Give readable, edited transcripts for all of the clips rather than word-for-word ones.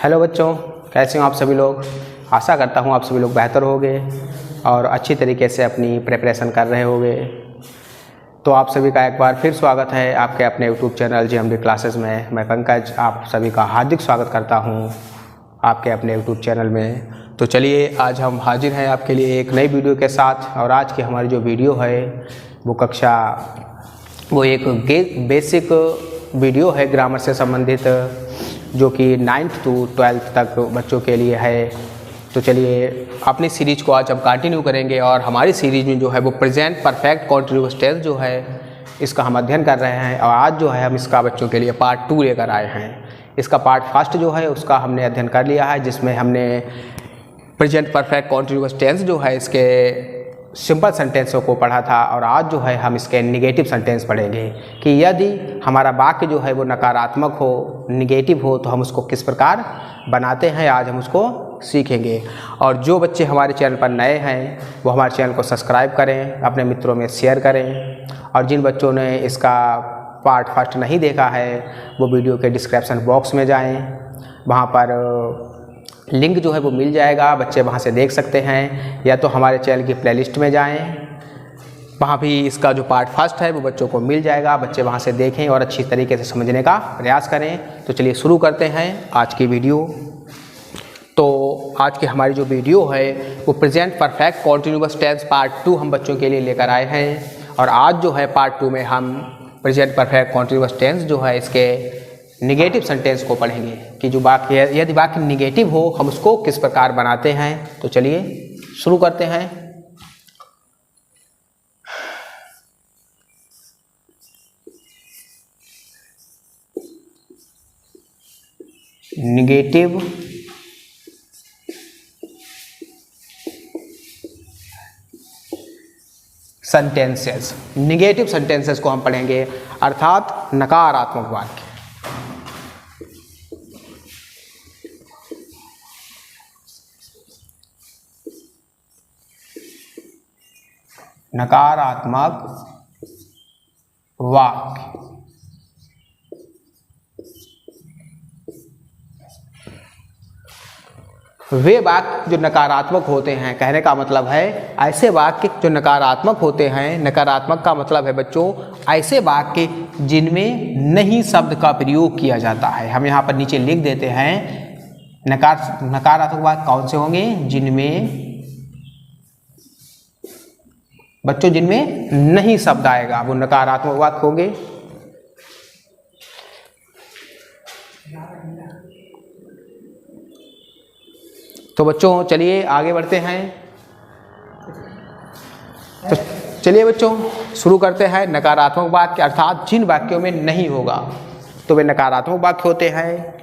Hello बच्चों, कैसे हो आप सभी लोग। आशा करता हूँ आप सभी लोग बेहतर होंगे और अच्छी तरीके से अपनी प्रिपरेशन कर रहे होंगे। तो आप सभी का एक बार फिर स्वागत है आपके अपने यूट्यूब चैनल GMD क्लासेस में। मैं पंकज आप सभी का हार्दिक स्वागत करता हूँ आपके अपने यूट्यूब चैनल में। तो चलिए आज हम हाजिर हैं आपके लिए एक नई वीडियो के साथ। और आज की हमारी जो वीडियो है वो एक बेसिक वीडियो है ग्रामर से संबंधित, जो कि 9th to 12th तक बच्चों के लिए है। तो चलिए अपनी सीरीज़ को आज हम कंटिन्यू करेंगे और हमारी सीरीज़ में जो है वो प्रेजेंट परफेक्ट कॉन्टिन्यूअस टेंस जो है इसका हम अध्ययन कर रहे हैं। और आज जो है हम इसका बच्चों के लिए पार्ट 2 लेकर आए हैं। इसका पार्ट फर्स्ट जो है उसका हमने अध्ययन कर लिया है, जिसमें हमने प्रेजेंट परफेक्ट कॉन्टिन्यूअस टेंस जो है इसके सिंपल सेंटेंसों को पढ़ा था। और आज जो है हम इसके निगेटिव सेंटेंस पढ़ेंगे कि यदि हमारा वाक्य जो है वो नकारात्मक हो, निगेटिव हो, तो हम उसको किस प्रकार बनाते हैं, आज हम उसको सीखेंगे। और जो बच्चे हमारे चैनल पर नए हैं वो हमारे चैनल को सब्सक्राइब करें, अपने मित्रों में शेयर करें। और जिन बच्चों ने इसका पार्ट फर्स्ट नहीं देखा है वो वीडियो के डिस्क्रिप्शन बॉक्स में जाएँ, वहाँ पर लिंक जो है वो मिल जाएगा, बच्चे वहाँ से देख सकते हैं। या तो हमारे चैनल की प्लेलिस्ट में जाएं, वहाँ भी इसका जो पार्ट फर्स्ट है वो बच्चों को मिल जाएगा। बच्चे वहाँ से देखें और अच्छी तरीके से समझने का प्रयास करें। तो चलिए शुरू करते हैं आज की वीडियो। तो आज की हमारी जो वीडियो है वो present perfect continuous tense part 2 हम बच्चों के लिए लेकर आए हैं। और आज जो है पार्ट 2 में हम प्रेजेंट परफेक्ट कॉन्टिन्यूअस टेंस जो है इसके निगेटिव सेंटेंस को पढ़ेंगे कि जो वाक्य यदि वाक्य निगेटिव हो हम उसको किस प्रकार बनाते हैं। तो चलिए शुरू करते हैं। निगेटिव सेंटेंसेस, निगेटिव सेंटेंसेस को हम पढ़ेंगे, अर्थात नकारात्मक वाक्य। नकारात्मक वाक्य वे वाक्य जो नकारात्मक होते हैं, कहने का मतलब है ऐसे वाक्य जो नकारात्मक होते हैं। नकारात्मक का मतलब है बच्चों ऐसे वाक्य जिनमें नहीं शब्द का प्रयोग किया जाता है। हम यहाँ पर नीचे लिख देते हैं नकारात्मक वाक्य कौन से होंगे, जिनमें बच्चों जिनमें नहीं शब्द आएगा वो नकारात्मक वाक्य होंगे। तो बच्चों चलिए आगे बढ़ते हैं। तो चलिए बच्चों शुरू करते हैं। नकारात्मक वाक्य अर्थात जिन वाक्यों में नहीं होगा तो वे नकारात्मक वाक्य होते हैं।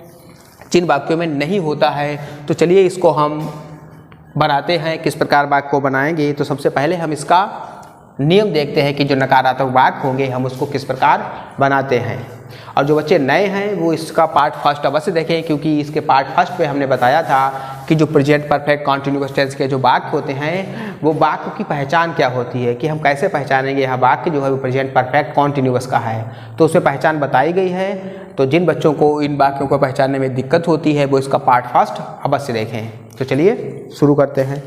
जिन वाक्यों में नहीं होता है तो चलिए इसको हम बनाते हैं। किस प्रकार वाक्य को बनाएंगे, तो सबसे पहले हम इसका नियम देखते हैं कि जो नकारात्मक वाक्य होंगे हम उसको किस प्रकार बनाते हैं। और जो बच्चे नए हैं वो इसका पार्ट फर्स्ट अवश्य देखें, क्योंकि इसके पार्ट फर्स्ट पे हमने बताया था कि जो प्रेजेंट परफेक्ट कॉन्टिन्यूअस टेंस के जो वाक्य होते हैं वो वाक्य की पहचान क्या होती है, कि हम कैसे पहचानेंगे यह वाक्य जो है वो प्रेजेंट परफेक्ट कॉन्टिन्यूअस का है। तो उसमें पहचान बताई गई है। तो जिन बच्चों को इन वाक्यों को पहचानने में दिक्कत होती है वो इसका पार्ट फर्स्ट अवश्य देखें। तो चलिए शुरू करते हैं।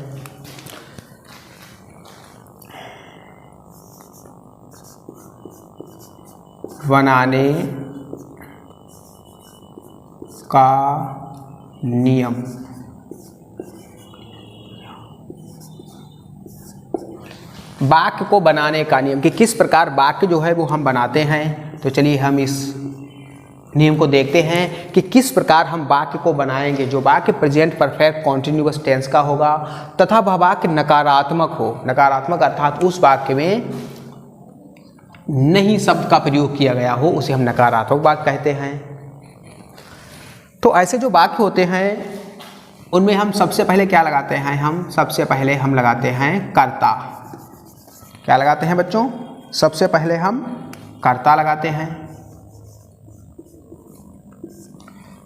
बनाने का नियम। वाक्य को बनाने का नियम कि किस प्रकार वाक्य जो है वो हम बनाते हैं। तो चलिए हम इस नियम को देखते हैं कि किस प्रकार हम वाक्य को बनाएंगे जो वाक्य प्रेजेंट परफेक्ट कॉन्टिन्यूअस टेंस का होगा तथा वह वाक्य नकारात्मक हो। नकारात्मक अर्थात उस वाक्य में नहीं शब्द का प्रयोग किया गया हो, उसे हम नकारात्मक वाक्य कहते हैं। तो ऐसे जो वाक्य होते हैं उनमें हम सबसे पहले क्या लगाते हैं, सबसे पहले हम लगाते हैं कर्ता। क्या लगाते हैं बच्चों, सबसे पहले हम कर्ता लगाते हैं।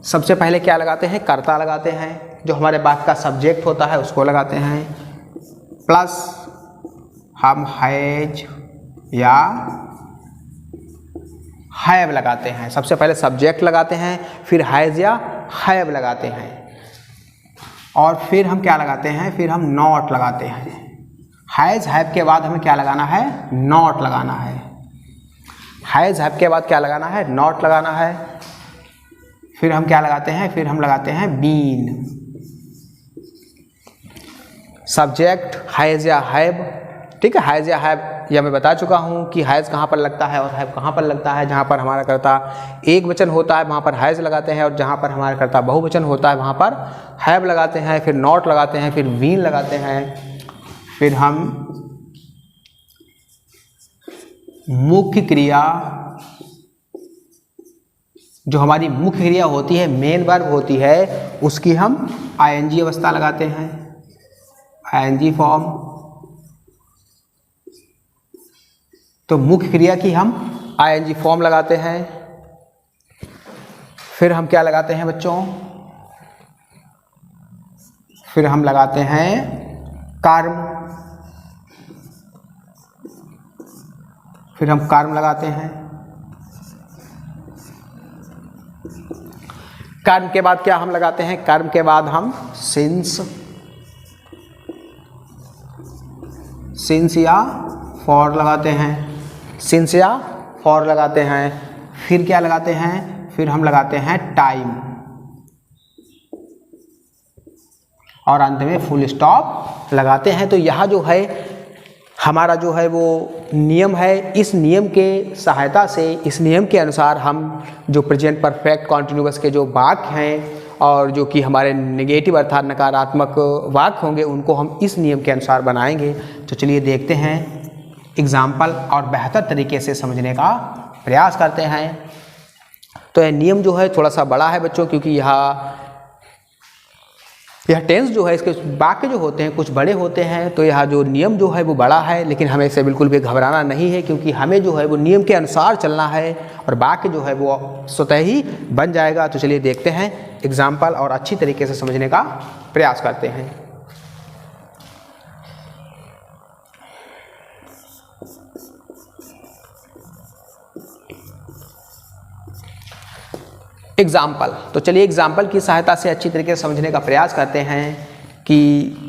सबसे पहले क्या लगाते हैं, कर्ता लगाते हैं। जो हमारे वाक्य का सब्जेक्ट होता है उसको लगाते हैं, प्लस हम हैज या हैव लगाते हैं। सबसे पहले सब्जेक्ट लगाते हैं, फिर हैज या हैव लगाते हैं। और फिर हम क्या लगाते हैं, फिर हम नॉट लगाते हैं। हैज हैव के बाद हमें क्या लगाना है, नॉट लगाना है। हैज हैव के बाद क्या लगाना है, नॉट लगाना है। फिर हम क्या लगाते हैं, फिर हम लगाते हैं बीन। सब्जेक्ट हैज या हैव, ठीक है। हैज या हैव यह मैं बता चुका हूँ कि हैज़ कहाँ पर लगता है और हैव कहाँ पर लगता है। जहाँ पर हमारा कर्ता एक वचन होता है वहाँ पर हैज़ लगाते हैं, और जहाँ पर हमारा कर्ता बहुवचन होता है वहाँ पर हैव लगाते हैं। फिर नॉट लगाते हैं, फिर बीन लगाते हैं। फिर हम मुख्य क्रिया, जो हमारी मुख्य क्रिया होती है, मेन वर्ब होती है, उसकी हम आईएनजी अवस्था लगाते हैं, आईएनजी फॉर्म। तो मुख्य क्रिया की हम आईएनजी फॉर्म लगाते हैं। फिर हम क्या लगाते हैं बच्चों, फिर हम लगाते हैं कर्म। फिर हम कर्म लगाते हैं। कर्म के बाद क्या हम लगाते हैं, कर्म के बाद हम सिंस, सिंस या फॉर लगाते हैं, सिंस या फॉर लगाते हैं। फिर क्या लगाते हैं, फिर हम लगाते हैं टाइम, और अंत में फुल स्टॉप लगाते हैं। तो यह जो है हमारा जो है वो नियम है। इस नियम के सहायता से, इस नियम के अनुसार हम जो प्रेजेंट परफेक्ट कॉन्टिन्यूअस के जो वाक्य हैं और जो कि हमारे नेगेटिव अर्थात नकारात्मक वाक्य होंगे, उनको हम इस नियम के अनुसार बनाएंगे। तो चलिए देखते हैं एग्जाम्पल और बेहतर तरीके से समझने का प्रयास करते हैं। तो यह नियम जो है थोड़ा सा बड़ा है बच्चों, क्योंकि यह टेंस जो है, इसके वाक्य जो होते हैं कुछ बड़े होते हैं। तो यह जो नियम जो है वो बड़ा है, लेकिन हमें इससे बिल्कुल भी घबराना नहीं है, क्योंकि हमें जो है वो नियम के अनुसार चलना है और वाक्य जो है वो स्वतः ही बन जाएगा। तो चलिए देखते हैं एग्जाम्पल और अच्छी तरीके से समझने का प्रयास करते हैं। एग्जाम्पल, तो चलिए एग्जाम्पल की सहायता से अच्छी तरीके से समझने का प्रयास करते हैं कि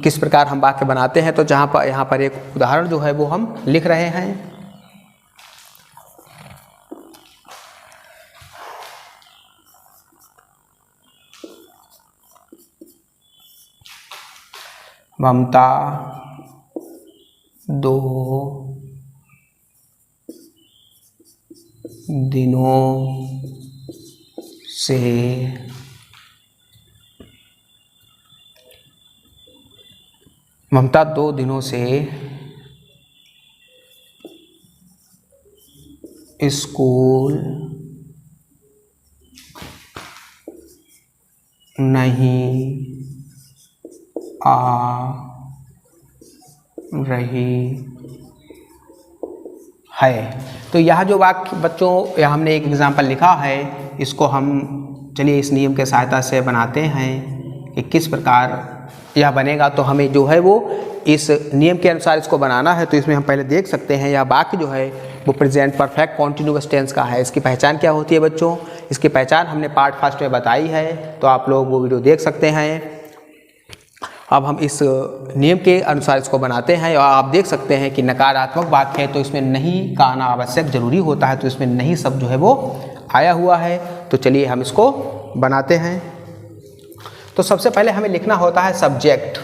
किस प्रकार हम वाक्य बनाते हैं। तो जहाँ पर यहाँ पर एक उदाहरण जो है वो हम लिख रहे हैं। ममता 2 दिनों से ममता 2 दिनों से स्कूल नहीं आ रही है। तो यह जो वाक्य बच्चों यह हमने एक एग्जाम्पल लिखा है, इसको हम चलिए इस नियम के सहायता से बनाते हैं कि किस प्रकार यह बनेगा। तो हमें जो है वो इस नियम के अनुसार इसको बनाना है। तो इसमें हम पहले देख सकते हैं यह वाक्य जो है वो प्रेजेंट परफेक्ट कॉन्टिन्यूअस टेंस का है। इसकी पहचान क्या होती है बच्चों, इसकी पहचान हमने पार्ट फर्स्ट में बताई है, तो आप लोग वो वीडियो देख सकते हैं। अब हम इस नियम के अनुसार इसको बनाते हैं, और आप देख सकते हैं कि नकारात्मक वाक्य है तो इसमें नहीं का आना आवश्यक जरूरी होता है। तो इसमें नहीं शब्द जो है वो आया हुआ है। तो चलिए हम इसको बनाते हैं। तो सबसे पहले हमें लिखना होता है सब्जेक्ट,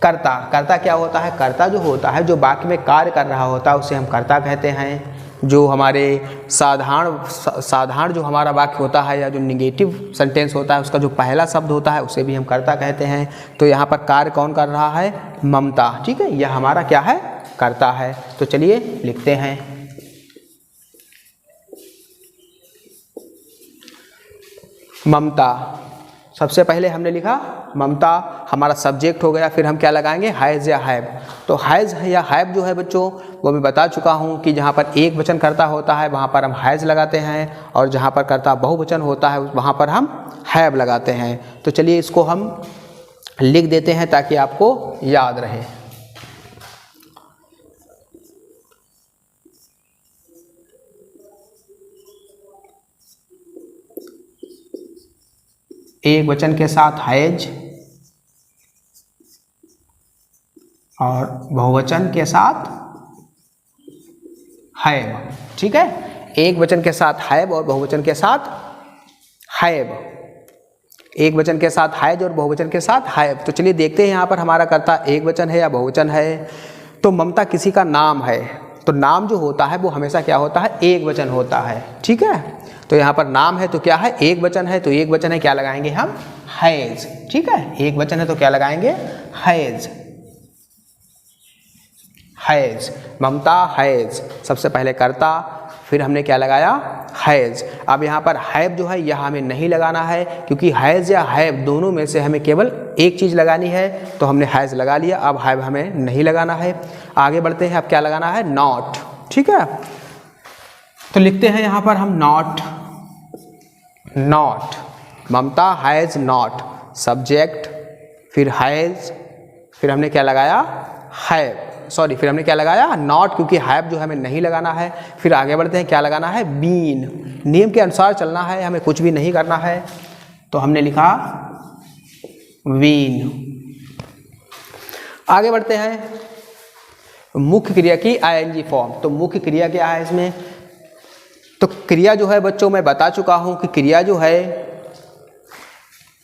कर्ता। कर्ता क्या होता है, कर्ता जो होता है जो वाक्य में कार्य कर रहा होता है उसे हम कर्ता कहते हैं। जो हमारे साधारण जो हमारा वाक्य होता है या जो निगेटिव सेंटेंस होता है उसका जो पहला शब्द होता है उसे भी हम कर्ता कहते हैं। तो यहाँ पर कार्य कौन कर रहा है, ममता, ठीक है, यह हमारा क्या है, कर्ता है। तो चलिए लिखते हैं। ममता, सबसे पहले हमने लिखा ममता हमारा सब्जेक्ट हो गया। फिर हम क्या लगाएंगे, हैज़ या हैव। तो हैज़ या हैव जो है बच्चों वो मैं बता चुका हूँ कि जहाँ पर एक वचन कर्ता होता है वहाँ पर हम हैज़ लगाते हैं, और जहाँ पर कर्ता बहुवचन होता है वहाँ पर हम हैव लगाते हैं। तो चलिए इसको हम लिख देते हैं ताकि आपको याद रहे। एक वचन के साथ हैज, और बहुवचन के साथ हैव। ठीक है, एक वचन के साथ हैव और बहुवचन के साथ हैव, एक वचन के साथ हैज और बहुवचन के साथ हैव। तो चलिए देखते हैं यहाँ पर हमारा कर्ता एक वचन है या बहुवचन है। तो ममता किसी का नाम है, तो नाम जो होता है वो हमेशा क्या होता है, एक वचन होता है। ठीक है, तो यहाँ पर नाम है तो क्या है, एक वचन है, तो एक वचन है क्या लगाएंगे हम, हैज। ठीक है, एक वचन है तो क्या लगाएंगे, हैज, हैज, ममता हैज, सबसे पहले कर्ता, फिर हमने क्या लगाया, हैज। अब यहाँ पर हैव जो है यह हमें नहीं लगाना है, क्योंकि हैज या हैव दोनों में से हमें केवल एक चीज़ लगानी है, तो हमने हैज लगा लिया। अब हैव हमें नहीं लगाना है। आगे बढ़ते हैं, अब क्या लगाना है, नॉट। ठीक है, तो लिखते हैं यहाँ पर हम not, not, Mamta has not, subject, फिर हैज, फिर हमने क्या लगाया, हैव, सॉरी फिर हमने क्या लगाया, नॉट, क्योंकि हैव जो हमें नहीं लगाना है। फिर आगे बढ़ते हैं, क्या लगाना है, बीन, नियम के अनुसार चलना है, हमें कुछ भी नहीं करना है, तो हमने लिखा बीन। आगे बढ़ते हैं, मुख्य क्रिया की आईएनजी फॉर्म। तो मुख्य क्रिया क्या है इसमें, तो क्रिया जो है बच्चों मैं बता चुका हूं कि क्रिया जो है,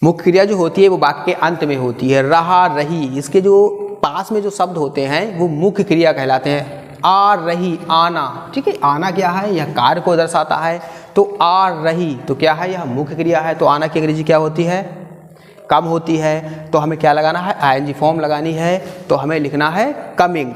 मुख्य क्रिया जो होती है वो वाक्य के अंत में होती है। रहा, रही, इसके जो पास में जो शब्द होते हैं वो मुख्य क्रिया कहलाते हैं। आ रही, आना। ठीक है, आना क्या है, यह कार्य को दर्शाता है। तो आ रही तो क्या है, यह मुख्य क्रिया है। तो आना की अंग्रेजी क्या होती है, कम होती है। तो हमें क्या लगाना है, आईएनजी फॉर्म लगानी है। तो हमें लिखना है coming.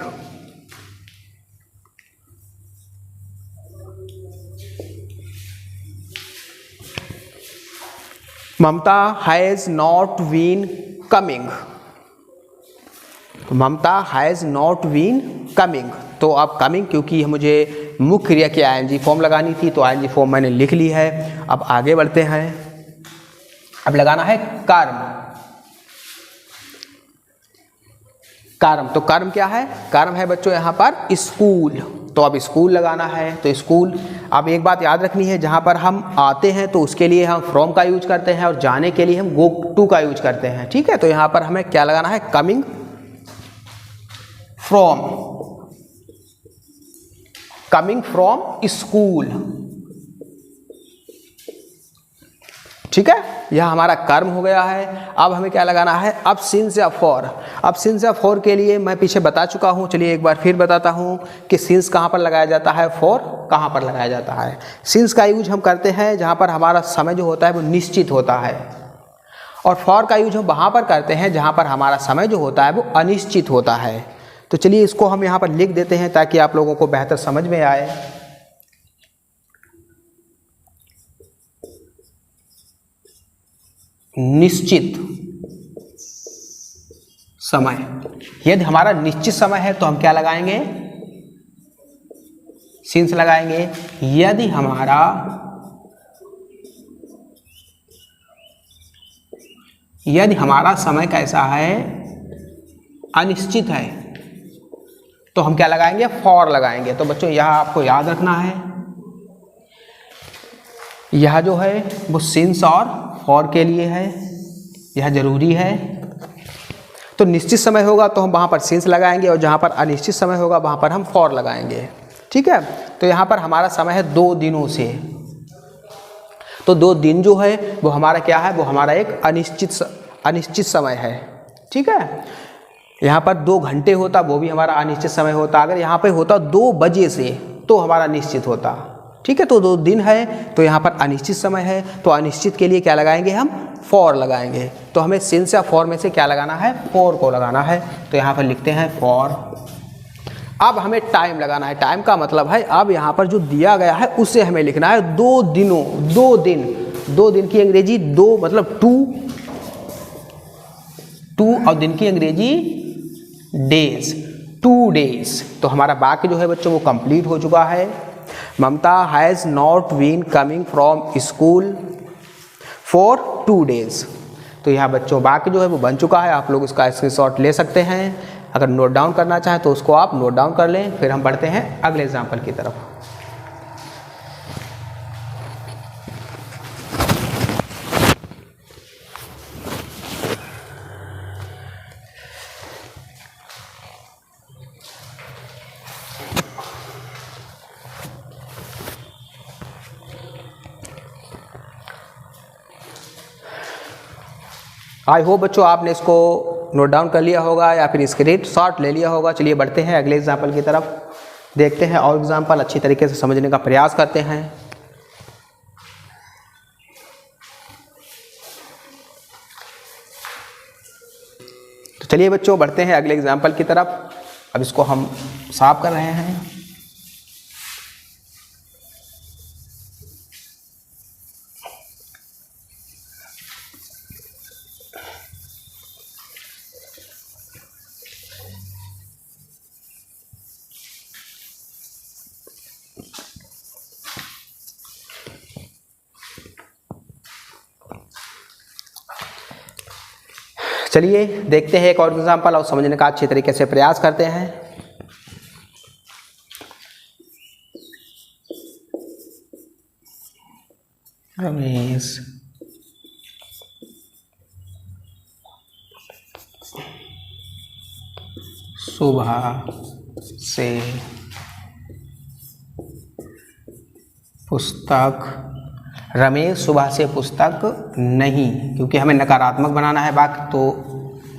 Mamta has not been coming, Mamta has not been coming. तो अब कमिंग, क्योंकि मुझे मुख्य क्रिया की आईएनजी फॉर्म लगानी थी, तो आईएनजी फॉर्म मैंने लिख ली है। अब आगे बढ़ते हैं, अब लगाना है कर्म। कर्म, तो कर्म क्या है, कर्म है बच्चों यहाँ पर स्कूल। तो अब स्कूल लगाना है, तो स्कूल। अब एक बात याद रखनी है, जहाँ पर हम आते हैं तो उसके लिए हम फ्रॉम का यूज करते हैं, और जाने के लिए हम गो टू का यूज करते हैं। ठीक है, तो यहाँ पर हमें क्या लगाना है, coming from, coming from school. ठीक है, यह हमारा कर्म हो गया है। अब हमें क्या लगाना है, अब सिंस या फॉर। अब सिंस या फॉर के लिए मैं पीछे बता चुका हूं, चलिए एक बार फिर बताता हूं कि सिंस कहां पर लगाया जाता है, फॉर कहां पर लगाया जाता है। सिंस का यूज हम करते हैं जहां पर हमारा समय जो होता है वो निश्चित होता है, और फॉर का यूज हम वहां पर करते हैं जहां पर हमारा समय जो होता है वो अनिश्चित होता है। तो चलिए इसको हम यहाँ पर लिख देते हैं ताकि आप लोगों को बेहतर समझ में आए। निश्चित समय, यदि हमारा निश्चित समय है तो हम क्या लगाएंगे, सिंस लगाएंगे। यदि हमारा समय कैसा है, अनिश्चित है, तो हम क्या लगाएंगे, फॉर लगाएंगे। तो बच्चों यह आपको याद रखना है, यह जो है वो सिंस और फॉर के लिए है, यह जरूरी है। तो निश्चित समय होगा तो हम वहाँ पर सिंस लगाएंगे, और जहाँ पर अनिश्चित समय होगा वहाँ पर हम फॉर लगाएंगे। ठीक है, तो यहाँ पर हमारा समय है 2 दिनों से। तो 2 दिन जो है वो हमारा क्या है, वो हमारा एक अनिश्चित समय है। ठीक है, यहाँ पर 2 घंटे होता वो भी हमारा अनिश्चित समय होता। अगर यहाँ पे होता 2 बजे से तो हमारा निश्चित होता। ठीक है, तो 2 दिन है तो यहाँ पर अनिश्चित समय है, तो अनिश्चित के लिए क्या लगाएंगे हम, फॉर लगाएंगे। तो हमें सिंस या फॉर में से क्या लगाना है, फॉर को लगाना है। तो यहाँ पर लिखते हैं फॉर। अब हमें टाइम लगाना है। टाइम का मतलब है अब यहाँ पर जो दिया गया है उससे हमें लिखना है 2 दिनों, 2 दिन की अंग्रेजी 2 मतलब 2 और दिन की अंग्रेजी डेज, 2 डेज। तो हमारा वाक्य जो है बच्चों वो कंप्लीट हो चुका है। Mamata has not been coming from school for 2 days. तो यहाँ बच्चों वाक्य जो है वो बन चुका है। आप लोग इसका स्क्रीनशॉट ले सकते हैं। अगर नोट डाउन करना चाहें तो उसको आप नोट डाउन कर लें। फिर हम बढ़ते हैं अगले एग्जाम्पल की तरफ। आई होप बच्चों आपने इसको नोट डाउन कर लिया होगा या फिर स्क्रीनशॉट ले लिया होगा। चलिए बढ़ते हैं अगले एग्जाम्पल की तरफ, देखते हैं और एग्जाम्पल अच्छी तरीके से समझने का प्रयास करते हैं। तो चलिए बच्चों बढ़ते हैं अगले एग्जाम्पल की तरफ। अब इसको हम साफ कर रहे हैं। चलिए देखते हैं एक और एग्जाम्पल और समझने का अच्छे तरीके से प्रयास करते हैं। रमेश सुबह से पुस्तक, रमेश सुबह से पुस्तक नहीं, क्योंकि हमें नकारात्मक बनाना है वाक्य तो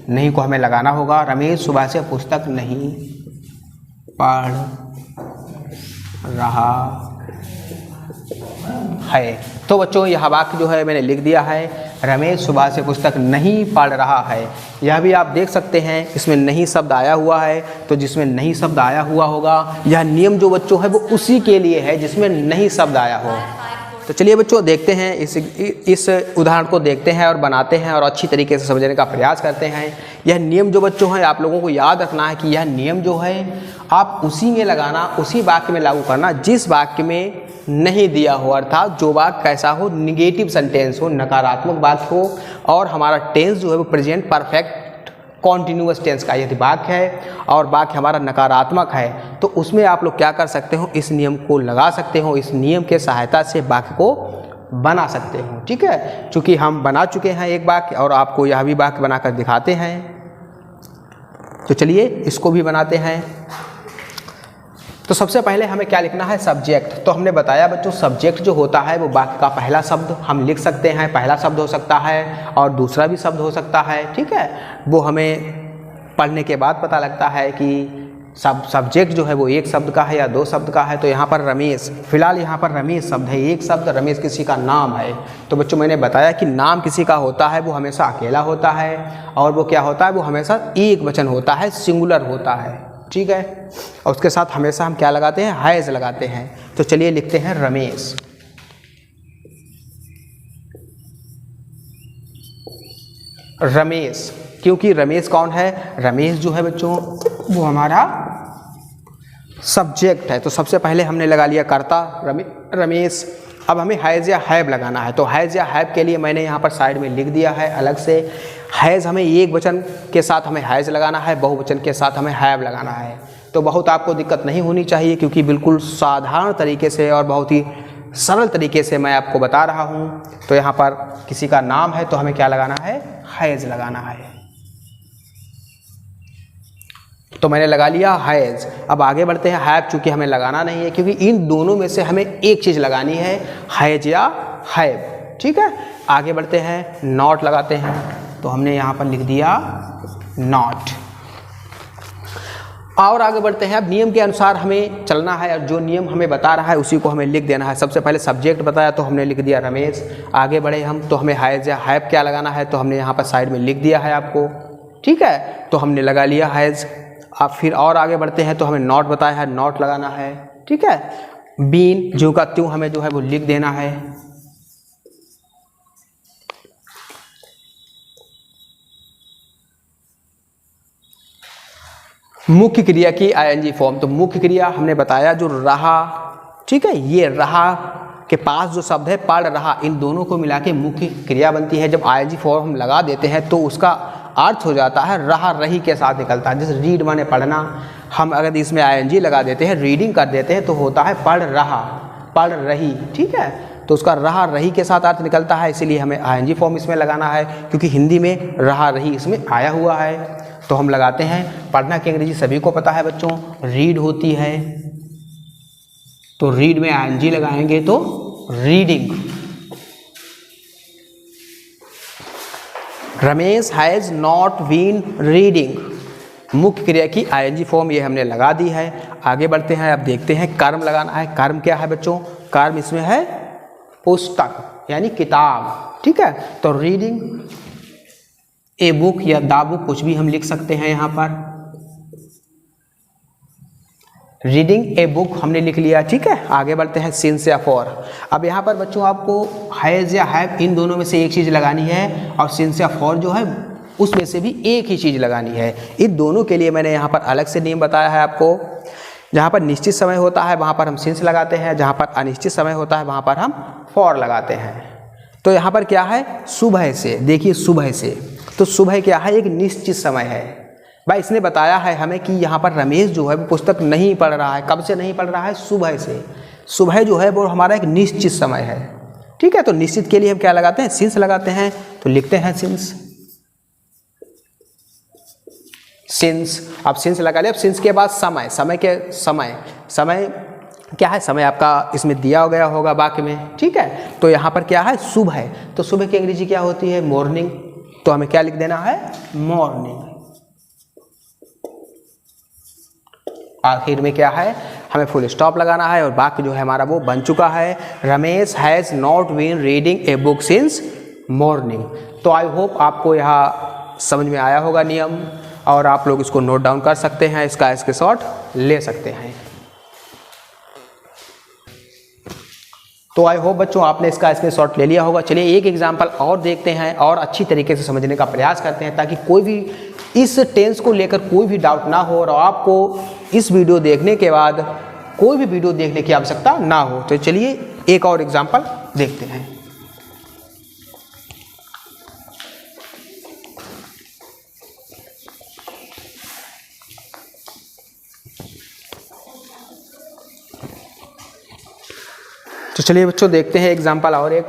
नहीं को हमें लगाना होगा। रमेश सुबह से पुस्तक नहीं पढ़ रहा है। तो बच्चों यह वाक्य जो है मैंने लिख दिया है, रमेश सुबह से पुस्तक नहीं पढ़ रहा है। यह भी आप देख सकते हैं इसमें नहीं शब्द आया हुआ है, तो जिसमें नहीं शब्द आया हुआ होगा यह नियम जो बच्चों है वो उसी के लिए है जिसमें नहीं शब्द आया हो। तो चलिए बच्चों देखते हैं इस उदाहरण को देखते हैं और बनाते हैं और अच्छी तरीके से समझने का प्रयास करते हैं। यह नियम जो बच्चों है आप लोगों को याद रखना है कि यह नियम जो है आप उसी में लगाना, उसी वाक्य में लागू करना जिस वाक्य में नहीं दिया हो, अर्थात जो वाक्य कैसा हो, निगेटिव सेंटेंस हो, नकारात्मक वाक्य हो और हमारा टेंस जो है वो प्रेजेंट परफेक्ट कॉन्टिन्यूअस टेंस का यदि वाक्य है और वाक्य हमारा नकारात्मक है तो उसमें आप लोग क्या कर सकते हो, इस नियम को लगा सकते हो, इस नियम के सहायता से वाक्य को बना सकते हो। ठीक है, चूँकि हम बना चुके हैं एक वाक्य और आपको यह भी वाक्य बनाकर दिखाते हैं, तो चलिए इसको भी बनाते हैं। तो सबसे पहले हमें क्या लिखना है, सब्जेक्ट। तो हमने बताया बच्चों सब्जेक्ट जो होता है वो वाक्य का पहला शब्द हम लिख सकते हैं, पहला शब्द हो सकता है और दूसरा भी शब्द हो सकता है। ठीक है, वो हमें पढ़ने के बाद पता लगता है कि सब्जेक्ट जो है वो एक शब्द का है या दो शब्द का है। तो यहाँ पर रमेश, फिलहाल यहाँ पर रमेश शब्द है, एक शब्द, रमेश किसी का नाम है। तो बच्चों मैंने बताया कि नाम किसी का होता है वो हमेशा अकेला होता है और वो क्या होता है, वो हमेशा एक वचन होता है, सिंगुलर होता है। ठीक है, और उसके साथ हमेशा हम क्या लगाते हैं, हैज लगाते हैं। तो चलिए लिखते हैं रमेश। रमेश, क्योंकि रमेश कौन है, रमेश जो है बच्चों वो हमारा सब्जेक्ट है। तो सबसे पहले हमने लगा लिया कर्ता रमेश। अब हमें हैज़ या हैव लगाना है। तो हैज़ या हैव के लिए मैंने यहाँ पर साइड में लिख दिया है अलग से। हैज़ हमें एक वचन के साथ हमें हैज़ लगाना है, बहुवचन के साथ हमें हैव लगाना है। तो बहुत आपको दिक्कत नहीं होनी चाहिए क्योंकि बिल्कुल साधारण तरीके से और बहुत ही सरल तरीके से मैं आपको बता रहा हूँ। तो यहाँ पर किसी का नाम है तो हमें क्या लगाना है, हैज़ लगाना है। तो मैंने लगा लिया हैज़। अब आगे बढ़ते हैं, हैव चूँकि हमें लगाना नहीं है क्योंकि इन दोनों में से हमें एक चीज़ लगानी है, हैज़ या हैव। ठीक है, आगे बढ़ते हैं, नॉट लगाते हैं। तो हमने यहाँ पर लिख दिया नॉट। और आगे बढ़ते हैं, अब नियम के अनुसार हमें चलना है और जो नियम हमें बता रहा है उसी को हमें लिख देना है। सबसे पहले सब्जेक्ट बताया तो हमने लिख दिया रमेश। आगे बढ़े हम तो हमें हैज़ या हैव क्या लगाना है, तो हमने यहाँ पर साइड में लिख दिया है आपको। ठीक है, तो हमने लगा लिया हैज़। अब फिर और आगे बढ़ते हैं तो हमें नॉट बताया है, नॉट लगाना है। ठीक है, बीन जो का त्यों हमें जो है वो लिख देना है। मुख्य क्रिया की आईएनजी फॉर्म, तो मुख्य क्रिया हमने बताया जो रहा। ठीक है, ये रहा के पास जो शब्द है पढ़ रहा, इन दोनों को मिला के मुख्य क्रिया बनती है। जब आईएनजी फॉर्म हम लगा देते हैं तो उसका अर्थ हो जाता है रहा रही के साथ निकलता है। जैसे रीड माने पढ़ना, हम अगर इसमें आईएनजी लगा देते हैं, रीडिंग कर देते हैं तो होता है पढ़ रहा, पढ़ रही। ठीक है, तो उसका रहा रही के साथ अर्थ निकलता है, इसीलिए हमें आईएनजी फॉर्म इसमें लगाना है क्योंकि हिंदी में रहा रही इसमें आया हुआ है। तो हम लगाते हैं, पढ़ना की अंग्रेजी सभी को पता है बच्चों, रीड होती है। तो रीड में आईएनजी लगाएंगे तो reading. Ramesh has not been reading, मुख्य क्रिया की आईएनजी फॉर्म ये हमने लगा दी है। आगे बढ़ते हैं, अब देखते हैं कर्म लगाना है। कर्म क्या है बच्चों? कर्म इसमें है पुस्तक यानी किताब, ठीक है। तो रीडिंग ए बुक या द बुक कुछ भी हम लिख सकते हैं यहाँ पर। रीडिंग ए बुक हमने लिख लिया, ठीक है। आगे बढ़ते हैं सिंस या फॉर। अब यहाँ पर बच्चों आपको हैज़ या हैव इन दोनों में से एक चीज़ लगानी है और सिंस या फॉर जो है उसमें से भी एक ही चीज़ लगानी है। इन दोनों के लिए मैंने यहाँ पर अलग से नियम बताया है आपको। जहाँ पर निश्चित समय होता है वहाँ पर हम सिंस लगाते हैं, जहाँ पर अनिश्चित समय होता है वहाँ पर हम फॉर लगाते हैं। तो यहाँ पर क्या है? सुबह से, देखिए सुबह से, तो सुबह क्या है? एक निश्चित समय है। भाई इसने बताया है हमें कि यहाँ पर रमेश जो है वो पुस्तक नहीं पढ़ रहा है। कब से नहीं पढ़ रहा है? सुबह से। सुबह जो है वो हमारा एक निश्चित समय है, ठीक है। तो निश्चित के लिए हम क्या लगाते हैं? सिंस लगाते हैं। तो लिखते हैं सिंस, सिंस। अब सिंस लगा लिया। अब सिंस के बाद समय, समय के समय क्या है? समय आपका इसमें दिया गया होगा वाक्य में, ठीक है। तो यहाँ पर क्या है? सुबह। तो सुबह की अंग्रेजी क्या होती है? मॉर्निंग। तो हमें क्या लिख देना है? मॉर्निंग। आखिर में क्या है? हमें फुल स्टॉप लगाना है और वाक्य जो है हमारा वो बन चुका है। Ramesh has not been reading a book since morning. तो आई होप आपको यहाँ समझ में आया होगा नियम, और आप लोग इसको नोट डाउन कर सकते हैं, इसका स्क्रीनशॉट ले सकते हैं। तो आई होप बच्चों आपने इसका स्क्रीनशॉट ले लिया होगा। चलिए एक एग्जाम्पल और देखते हैं और अच्छी तरीके से समझने का प्रयास करते हैं, ताकि कोई भी इस टेंस को लेकर कोई भी डाउट ना हो और आपको इस वीडियो देखने के बाद कोई भी वीडियो देखने की आवश्यकता ना हो। तो चलिए एक और एग्जाम्पल देखते हैं। तो चलिए बच्चों देखते हैं एग्जाम्पल और एक।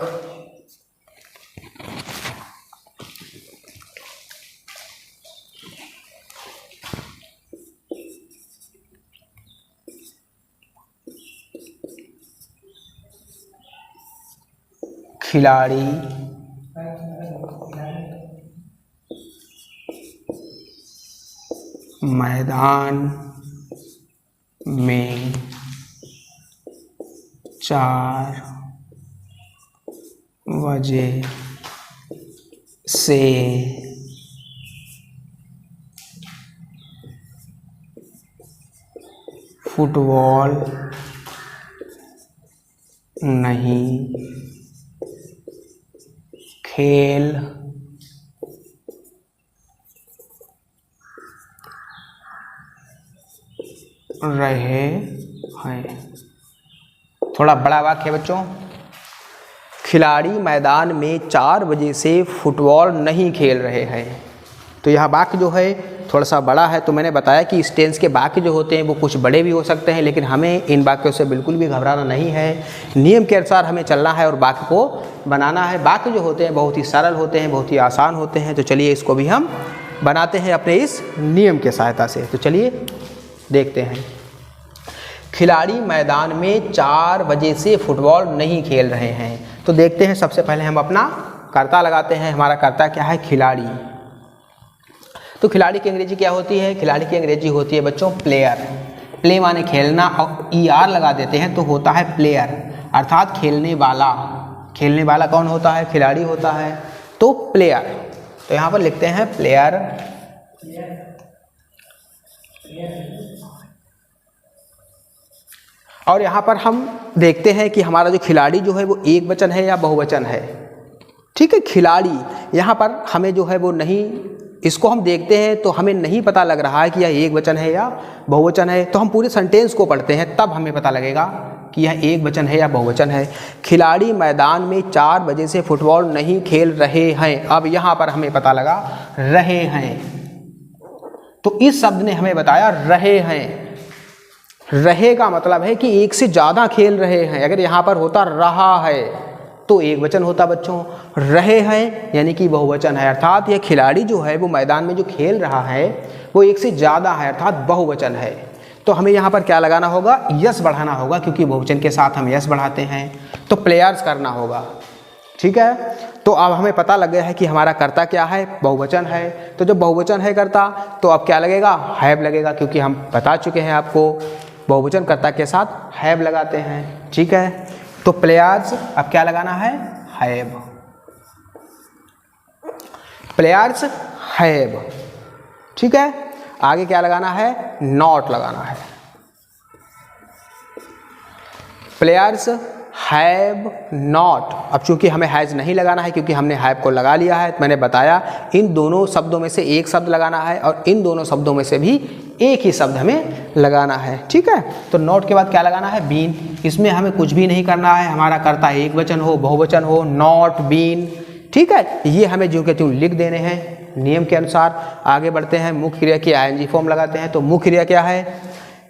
खिलाड़ी मैदान में 4 बजे से फुटबॉल नहीं खेल रहे हैं। थोड़ा बड़ा वाक्य है बच्चों। खिलाड़ी मैदान में 4 बजे से फुटबॉल नहीं खेल रहे हैं। तो यह वाक्य जो है थोड़ा सा बड़ा है। तो मैंने बताया कि इस टेंस के वाक्य जो होते हैं वो कुछ बड़े भी हो सकते हैं, लेकिन हमें इन वाक्यों से बिल्कुल भी घबराना नहीं है। नियम के अनुसार हमें चलना है और वाक्य को बनाना है। वाक्य जो होते हैं बहुत ही सरल होते हैं, बहुत ही आसान होते हैं। तो चलिए इसको भी हम बनाते हैं अपने इस नियम के सहायता से। तो चलिए देखते हैं। खिलाड़ी मैदान में 4 बजे से फुटबॉल नहीं खेल रहे हैं। तो देखते हैं, सबसे पहले हम अपना कर्ता लगाते हैं। हमारा कर्ता क्या है? खिलाड़ी। तो खिलाड़ी की अंग्रेजी क्या होती है? खिलाड़ी की अंग्रेजी होती है बच्चों प्लेयर। प्ले माने खेलना और ER लगा देते हैं तो होता है प्लेयर, अर्थात खेलने वाला। खेलने वाला कौन होता है? खिलाड़ी होता है। तो प्लेयर। तो यहाँ पर लिखते हैं प्लेयर। और यहाँ पर हम देखते हैं कि हमारा जो खिलाड़ी जो है वो एक वचन है या बहुवचन है। ठीक है, खिलाड़ी यहाँ पर हमें जो है वो नहीं, इसको हम देखते हैं तो हमें नहीं पता लग रहा है कि यह एक वचन है या बहुवचन है। तो हम पूरे सेंटेंस को पढ़ते हैं तब हमें पता लगेगा कि यह एक वचन है या बहुवचन है। खिलाड़ी मैदान में 4 बजे से फुटबॉल नहीं खेल रहे हैं। अब यहाँ पर हमें पता लगा रहे हैं, तो इस शब्द ने हमें बताया रहे हैं। रहे का मतलब है कि एक से ज़्यादा खेल रहे हैं। अगर यहाँ पर होता रहा है तो एक वचन होता बच्चों। रहे हैं यानी कि बहुवचन है, अर्थात यह खिलाड़ी जो है वो मैदान में जो खेल रहा है वो एक से ज़्यादा है, अर्थात बहुवचन है। तो हमें यहाँ पर क्या लगाना होगा? यस बढ़ाना होगा, क्योंकि बहुवचन के साथ हम यस बढ़ाते हैं। तो प्लेयर्स करना होगा। ठीक है। तो अब हमें पता लग गया है कि हमारा कर्ता क्या है, बहुवचन है। तो जब बहुवचन है कर्ता तो अब क्या लगेगा, हैव लगेगा, क्योंकि हम बता चुके हैं आपको बहुवचन कर्ता के साथ हैव लगाते हैं। ठीक है। तो प्लेयर्स अब क्या लगाना है, हैव। Players have. ठीक है। आगे क्या लगाना है, नॉट लगाना है। Players have not. अब चूंकि हमें हैज नहीं लगाना है क्योंकि हमने हैव को लगा लिया है, तो मैंने बताया इन दोनों शब्दों में से एक शब्द लगाना है और इन दोनों शब्दों में से भी एक ही शब्द हमें लगाना है। ठीक है। तो नॉट के बाद क्या लगाना है, बीन। इसमें हमें कुछ भी नहीं करना है, हमारा कर्ता एक वचन हो बहुवचन हो, नॉट बीन। ठीक है। ये हमें जो के त्यों लिख देने हैं नियम के अनुसार। आगे बढ़ते हैं, मुख्य क्रिया की आईएनजी फॉर्म लगाते हैं। तो मुख्य क्रिया क्या है,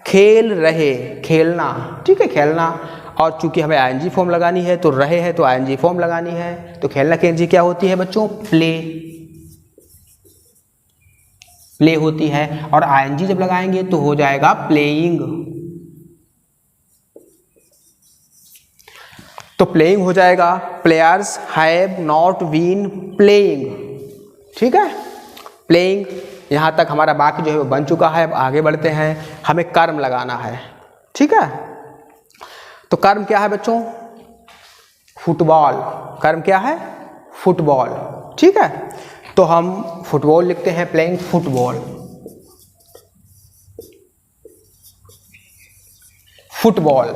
खेल रहे, खेलना। ठीक है, खेलना। और चूंकि हमें आईएनजी फॉर्म लगानी है तो रहे है तो आईएनजी फॉर्म लगानी है। तो खेलना की आईएनजी क्या होती है बच्चों, प्ले। प्ले होती है। और आईएनजी जब लगाएंगे तो हो जाएगा प्लेइंग। तो प्लेइंग हो जाएगा, players have not been playing. ठीक है। प्लेइंग। यहां तक हमारा वाक्य जो है वो बन चुका है। अब आगे बढ़ते हैं, हमें कर्म लगाना है। ठीक है। तो कर्म क्या है बच्चों, फुटबॉल। कर्म क्या है, फुटबॉल। ठीक है। तो हम फुटबॉल लिखते हैं, playing football. Football.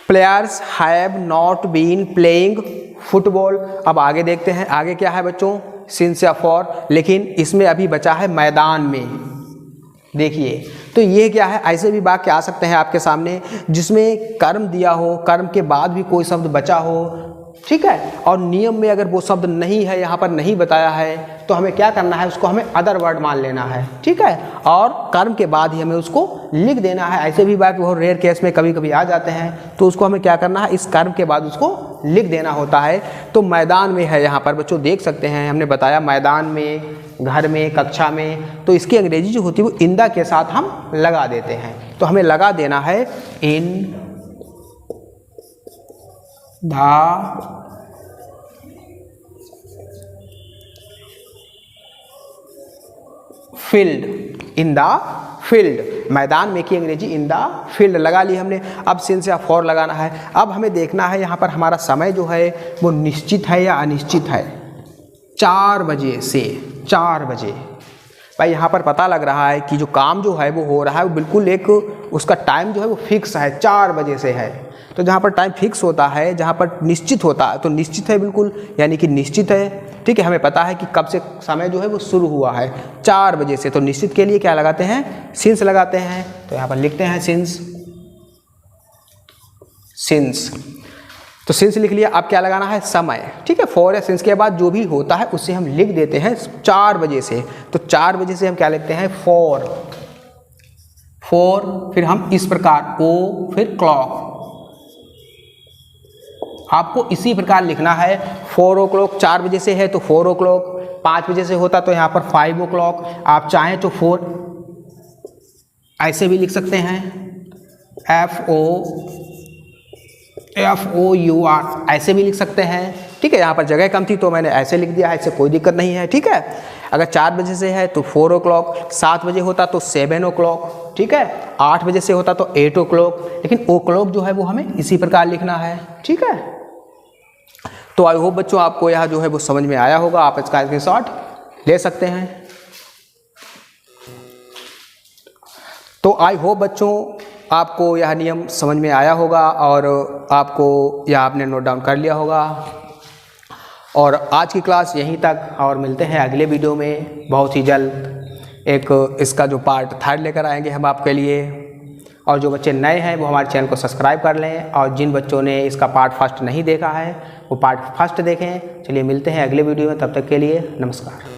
Players have not been playing football. अब आगे देखते हैं, आगे क्या है बच्चों, सिंस या फॉर, लेकिन इसमें अभी बचा है मैदान में। देखिए, तो ये क्या है, ऐसे भी वाक्य आ सकते हैं आपके सामने जिसमें कर्म दिया हो, कर्म के बाद भी कोई शब्द बचा हो। ठीक है। और नियम में अगर वो शब्द नहीं है, यहाँ पर नहीं बताया है, तो हमें क्या करना है, उसको हमें अदर वर्ड मान लेना है। ठीक है। और कर्म के बाद ही हमें उसको लिख देना है। ऐसे भी वाक्य बहुत रेयर केस में कभी कभी आ जाते हैं, तो उसको हमें क्या करना है, इस कर्म के बाद उसको लिख देना होता है। तो मैदान में है, यहाँ पर बच्चों देख सकते हैं, हमने बताया मैदान में, घर में, कक्षा में। तो इसकी अंग्रेजी जो होती है वो इन द के साथ हम लगा देते हैं। तो हमें लगा देना है in the field. In the field, मैदान में की अंग्रेजी इन द फील्ड लगा ली हमने। अब सिंस या फॉर लगाना है। अब हमें देखना है यहाँ पर हमारा समय जो है वो निश्चित है या अनिश्चित है। 4 बजे से 4 बजे। भाई यहाँ पर पता लग रहा है कि जो काम जो है वो हो रहा है वो बिल्कुल एक उसका टाइम जो है वो फिक्स है, 4 बजे से है। तो जहाँ पर टाइम फिक्स होता है, जहाँ पर निश्चित होता है, तो निश्चित है बिल्कुल, यानी कि निश्चित है। ठीक है। हमें पता है कि कब से समय जो है वो शुरू हुआ है, 4 बजे से। तो निश्चित के लिए क्या लगाते हैं, सिंस लगाते हैं। तो यहाँ पर लिखते हैं सिंस। सिंस। तो सिंस लिख लिया। अब क्या लगाना है, समय। ठीक है। फॉर या सिंस के बाद जो भी होता है उससे हम लिख देते हैं 4 बजे से। तो 4 बजे से हम क्या लिखते हैं, फॉर। फॉर। फिर हम इस प्रकार ओ, फिर क्लॉक। आपको इसी प्रकार लिखना है। 4 o'clock 4 बजे से है तो 4 o'clock, 5 बजे से होता तो यहाँ पर 5 o'clock। आप चाहें तो 4 ऐसे भी लिख सकते हैं, FOUR ऐसे भी लिख सकते हैं। ठीक है। यहाँ पर जगह कम थी तो मैंने ऐसे लिख दिया है, इससे कोई दिक्कत नहीं है। ठीक है। अगर 4 बजे से है तो 4 o'clock, 7 बजे होता तो 7 o'clock। ठीक है। 8 बजे से होता तो 8 o'clock, लेकिन ओ क्लॉक जो है वो हमें इसी प्रकार लिखना है। ठीक है। तो आई होप बच्चों आपको यह जो है वो समझ में आया होगा। आप इसका स्क्रीनशॉट ले सकते हैं। तो आई होप बच्चों आपको यह नियम समझ में आया होगा और आपको यह आपने नोट डाउन कर लिया होगा। और आज की क्लास यहीं तक, और मिलते हैं अगले वीडियो में बहुत ही जल्द। एक इसका जो पार्ट 3 लेकर आएंगे हम आपके लिए। और जो बच्चे नए हैं वो हमारे चैनल को सब्सक्राइब कर लें, और जिन बच्चों ने इसका पार्ट 1 नहीं देखा है वो पार्ट 1 देखें। चलिए मिलते हैं अगले वीडियो में, तब तक के लिए नमस्कार।